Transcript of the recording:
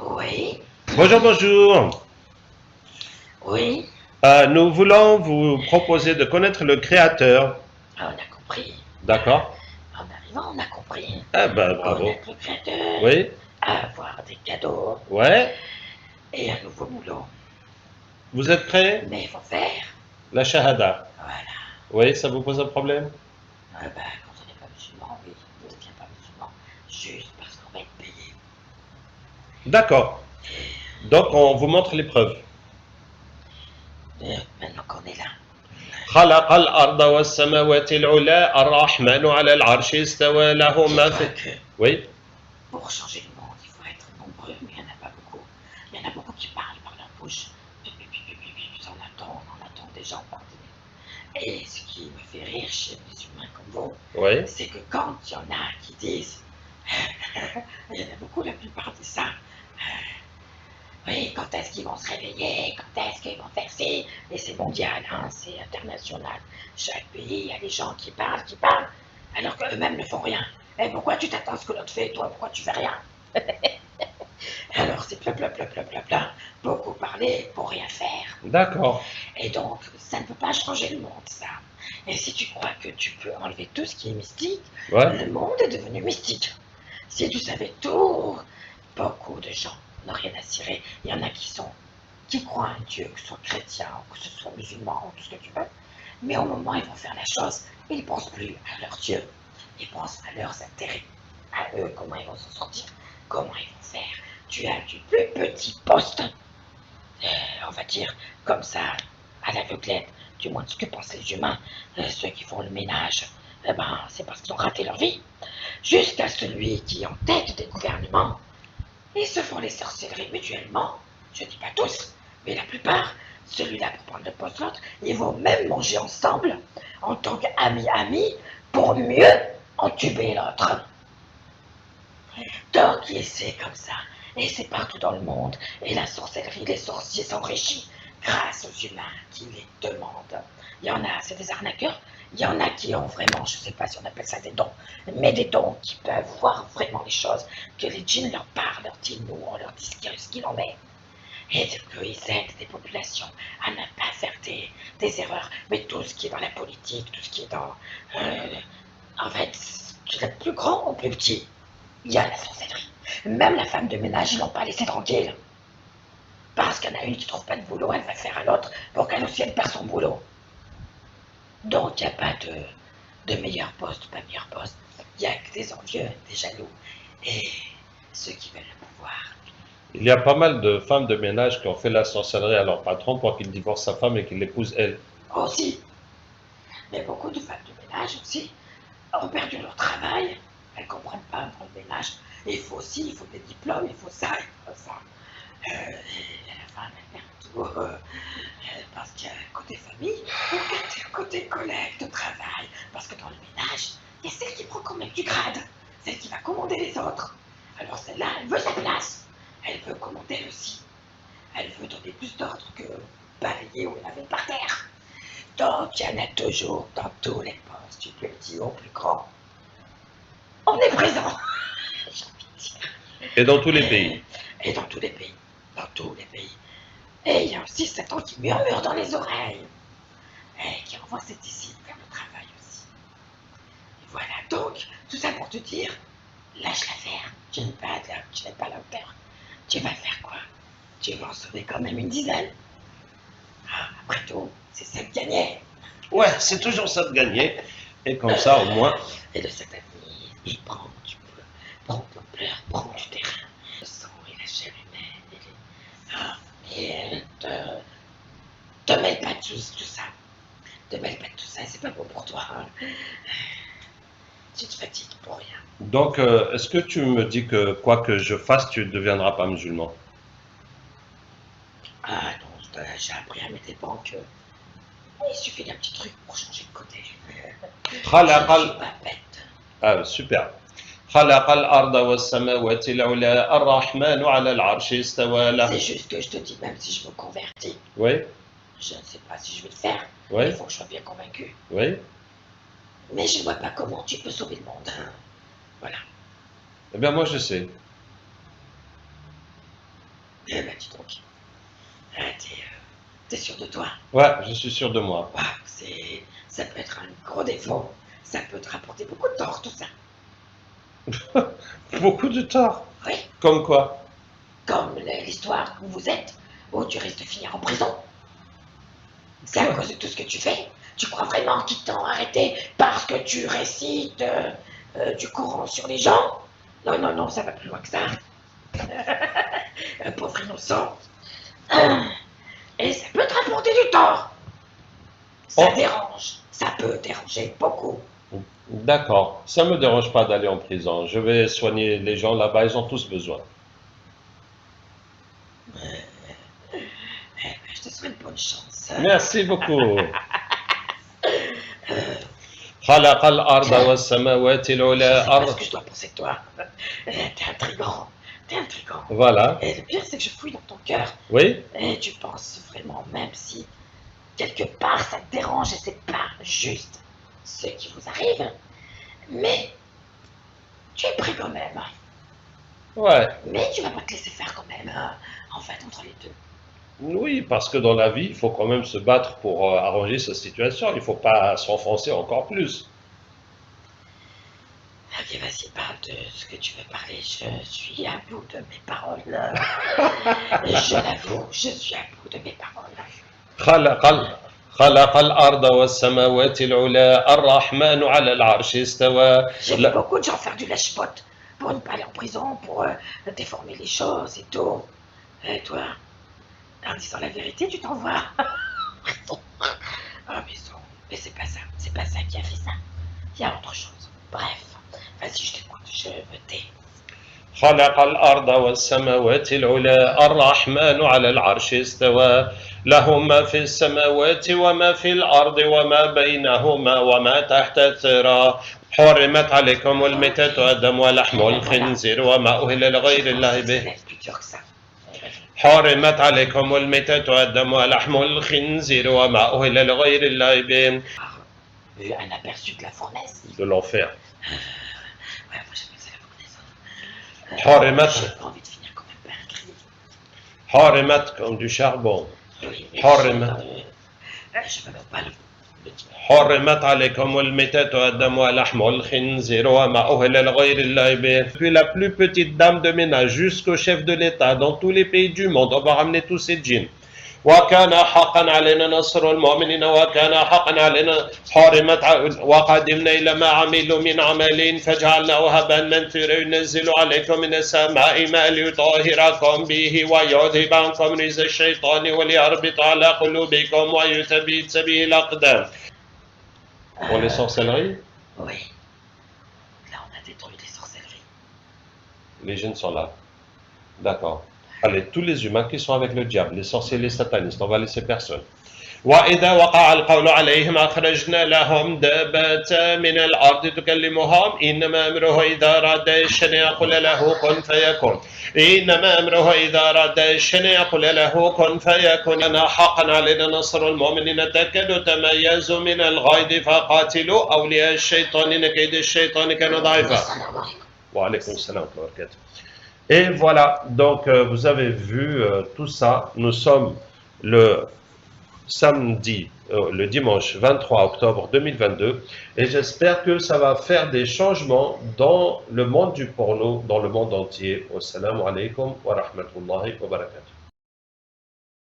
Oui, Bonjour, bonjour. oui, Nous voulons vous proposer de connaître le créateur. on a compris. D'accord? En arrivant, on a compris. Eh ben, bravo. Connaître le créateur, Oui? avoir des cadeaux Ouais? et un nouveau boulot. Vous êtes prêts? Mais il faut faire. La shahada. Voilà. Oui, ça vous pose un problème? Quand on n'est pas musulman, oui, on ne devient pas musulman juste parce qu'on va être payé. D'accord. Donc, on vous montre les preuves. Maintenant qu'on est là, خلق الأرض والسماوات العلى الرحمن على العرش استوى له ما dis-toi في. que Oui? pour changer le monde, il faut être nombreux, mais il n'y en a pas beaucoup. Il y en a beaucoup qui parlent par leur bouche. On attend des gens par des... Et ce qui me fait rire chez les humains comme vous, Oui? c'est que quand il y en a qui disent, il y en a beaucoup, la plupart disent ça, oui, quand est-ce qu'ils vont se réveiller, quand est-ce qu'ils vont faire ci, et c'est mondial, hein, c'est international. Chaque pays, il y a des gens qui parlent, alors qu'eux-mêmes ne font rien. Et pourquoi tu t'attends à ce que l'autre fait, toi, pourquoi tu fais rien? Alors c'est bla, beaucoup parler pour rien faire. D'accord. Et donc, ça ne peut pas changer le monde, ça. Et si tu crois que tu peux enlever tout ce qui est mystique, Ouais? le monde est devenu mystique. Si tu savais tout, beaucoup de gens n'ont rien à cirer. Il y en a qui croient à un Dieu, que ce soit chrétien, ou que ce soit musulman, ou tout ce que tu veux. Mais au moment où ils vont faire la chose, ils ne pensent plus à leur Dieu. Ils pensent à leurs intérêts, à eux, comment ils vont s'en sortir, comment ils vont faire. Tu as du plus petit poste, on va dire, comme ça, à l'aveuglette, du moins ce que pensent les humains, ceux qui font le ménage, c'est parce qu'ils ont raté leur vie. Jusqu'à celui qui est en tête des gouvernements, ils se font les sorcelleries mutuellement. Je dis pas tous, mais la plupart. Celui-là pour prendre le poste l'autre, ils vont même manger ensemble en tant qu'amis pour mieux entuber l'autre. Donc c'est comme ça. Et c'est partout dans le monde. Et la sorcellerie, les sorciers s'enrichissent grâce aux humains qui les demandent. Il y en a, c'est des arnaqueurs. Il y en a qui ont vraiment, je ne sais pas si on appelle ça des dons, mais des dons qui peuvent voir vraiment les choses, que les djinns leur parlent, leur disent nous, on leur dit ce qu'il en est. Et qu'ils aident des populations à ne pas faire des erreurs. Mais tout ce qui est dans la politique, tout ce qui est dans... en fait, le plus grand ou plus petit, il y a la sorcellerie. Même la femme de ménage, ils l'ont pas laissée tranquille. Parce qu'il y en a une qui trouve pas de boulot, elle va faire à l'autre pour qu'elle aussi elle perd son boulot. Donc il n'y a pas de meilleur poste ou pas meilleur poste. Il n'y a que des envieux, des jaloux et ceux qui veulent le pouvoir. Il y a pas mal de femmes de ménage qui ont fait la sorcellerie à leur patron pour qu'il divorce sa femme et qu'il l'épouse elle. Aussi, mais beaucoup de femmes de ménage aussi ont perdu leur travail. Elles ne comprennent pas pour le ménage. Et il faut aussi, il faut des diplômes, il faut ça, il faut ça. Et à la fin, elle perd tout. Parce qu'il y a un côté famille et un côté collègue de travail. Parce que dans le ménage, il y a celle qui prend quand même du grade, celle qui va commander les autres. Alors celle-là, elle veut sa place. Elle veut commander elle aussi. Elle veut donner plus d'ordre que balayer ou laver par terre. Donc il y en a toujours dans tous les postes, du plus petit au plus grand. On est présent. J'ai envie de dire. Et dans tous les pays. Et dans tous les pays. Dans tous les pays. Et il y a aussi Satan qui murmure dans les oreilles. Et qui envoie ses disciples faire le travail aussi. Et voilà, donc, tout ça pour te dire, lâche l'affaire. Tu n'es pas la hauteur. Tu vas faire quoi? Tu vas en sauver quand même une dizaine. Après tout, c'est ça de gagner. Ouais, c'est toujours ça de gagner. Et comme ça, au moins. Et le satanisme, il prend de l'ampleur, prend du terrain. Le sang et la chair humaine. Et te mêle pas de tout ça. Te mêle pas de tout ça, c'est pas bon pour toi. Hein. Tu te fatigues pour rien. Donc, est-ce que tu me dis que quoi que je fasse, tu ne deviendras pas musulman? Ah non, j'ai appris à mes dépens que il suffit d'un petit truc pour changer de côté. Je ne suis pas bête. Ah, super. خلق الأرض والسماوات العلى الرحمن على العرش استوى له. C'est juste que je te dis, même si je me convertis, Oui, je ne sais pas si je vais le faire. oui, Il faut que je sois bien convaincu. oui. Mais je ne vois pas comment tu peux sauver le monde. Hein. Voilà. Eh bien, moi, je sais. Eh ben, dis donc. T'es sûr de toi? Ouais, je suis sûr de moi. Waouh, ça peut être un gros défaut. Ça peut te rapporter beaucoup de tort, tout ça. Beaucoup de tort. Oui, Comme quoi? comme l'histoire où vous êtes, où tu risques de finir en prison. C'est à cause de tout ce que tu fais. Tu crois vraiment qu'ils t'ont arrêté parce que tu récites du Coran sur les gens? Non, non, non, ça va plus loin que ça. Un pauvre innocent. Et ça peut te rapporter du tort. Ça Oh. dérange. Ça peut déranger beaucoup. D'accord, ça ne me dérange pas d'aller en prison. Je vais soigner les gens là-bas, ils ont tous besoin. Je te souhaite bonne chance. Merci beaucoup. خلق الأرض والسماوات العلى C'est ce que je dois penser de toi. T'es intriguant. T'es intriguant. Voilà. Et le pire, c'est que je fouille dans ton cœur. Oui, Et tu penses vraiment, même si quelque part ça te dérange et c'est pas juste ce qui vous arrive, mais tu es prêt quand même. ouais. Mais tu vas pas te laisser faire quand même, en fait, entre les deux. Oui, parce que dans la vie, il faut quand même se battre pour arranger sa situation. Il ne faut pas s'enfoncer encore plus. Ok, vas-y, parle de ce que tu veux parler. Je suis à bout de mes paroles. Je l'avoue, je suis à bout de mes paroles. خلق الأرض والسماوات العلى الرحمن على العرش استوى. J'ai vu beaucoup de gens faire du lèche-pote pour ne pas aller en prison, pour déformer les choses et tout. Et toi, en disant la vérité, tu t'en vas. Ah, mais c'est pas ça qui a fait ça. Il y a autre chose. Bref, vas-y, je t'écoute, je me tais. خلق الأرض والسماوات العلى الرحمن على العرش استوى له ما في السماوات وما في الأرض وما بينهما وما تحت الثرى حرمت عليكم الميتة والدم ولحم الخنزير وما أهل لغير الله به حرمت عليكم الميتة والدم ولحم الخنزير وما أهل لغير الله به. Vu un aperçu de la fournaise. De l'enfer. Ouais, moi j'appelle ça la fournaise. J'ai pas envie de finir comme un perdrix. حرمت comme du charbon. Oui, حرمت. Je peux même pas le dire. حرمت عليكم الميتة والدم ولحم الخنزير وما أهل لغير الله به. Puis la plus petite dame de ménage jusqu'au chef de l'État dans tous les pays du monde, on va ramener tous ces djinns. وكان حقا علينا نصر المؤمنين وكان حقا علينا حرمت وقدمنا إلى ما عملوا من عمل فجعلناه هباء منثورا ينزل عليكم من السماء ماء ليطهركم به ويذهب عنكم رجز الشيطان وليربط على قلوبكم ويثبت به الأقدام. Pour les sorcelleries? Oui. Là, on a détruit les sorcelleries. Les djinns sont là. D'accord. Allez, tous les humains qui sont avec le diable, les sorciers, les satanistes, on va laisser personne. وإذا وقع القول عليهم أخرجنا لهم دابة من الأرض تكلمهم إنما أمره إذا أراد شيئا يقول له كن فيكون إنما أمره إذا أراد شيئا يقول له كن فيكون أنا حقا علينا نصر المؤمنين تكاد تميزوا من الغيظ فقاتلوا أولياء الشيطان إن كيد الشيطان كان ضعيفا. وعليكم السلام ورحمة الله وبركاته. Et voilà, donc vous avez vu tout ça. Nous sommes le samedi, le dimanche 23 octobre 2022 et j'espère que ça va faire des changements dans le monde du porno, dans le monde entier. Wassalamu alaikum wa rahmatullahi wa barakatuh.